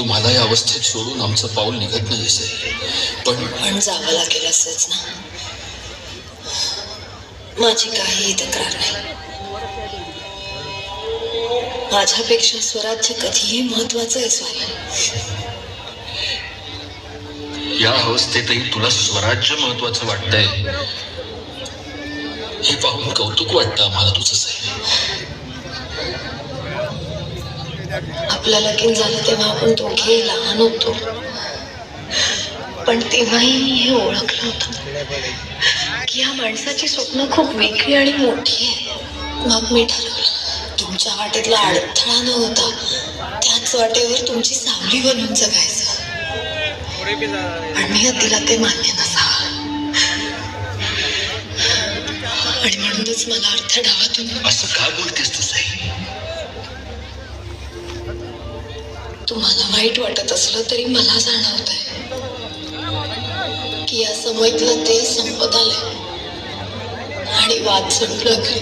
तुम्हाला या अवस्थेत सोडून आमचं पाऊल निघत नाही सई. पण जावं लागेल असंच ना. माझी काहीही तक्रार नाही. माझ्यापेक्षा स्वराज्य कधीही महत्वाचं आहे स्वामी. या अवस्थेतही तुला स्वराज्य महत्वाचं वाटतंय हे पाहून कौतुक वाटतं आम्हाला तुझं सई. आपलं लगीन झालं तेव्हा आपण दोघेही लहान होतो, पण तेव्हाही मी हे ओळखलं होतं की या माणसाची स्वप्न खूप वेगळी आणि मोठी आहे. मग मी ठरवलं तुमच्या वाटेतला अडथळा न होता त्याच वाटेवर तुमची सावली बनून जगायचं. पण नियतीला ते मान्य नसावं आणि म्हणूनच मला अर्थडावातून. असं का बोलतेस तू सई? तुम्हाला वाईट वाटत असलं तरी मला जाणवतंय की या समयतलं ते संपत आलंय आणि वाद संपला की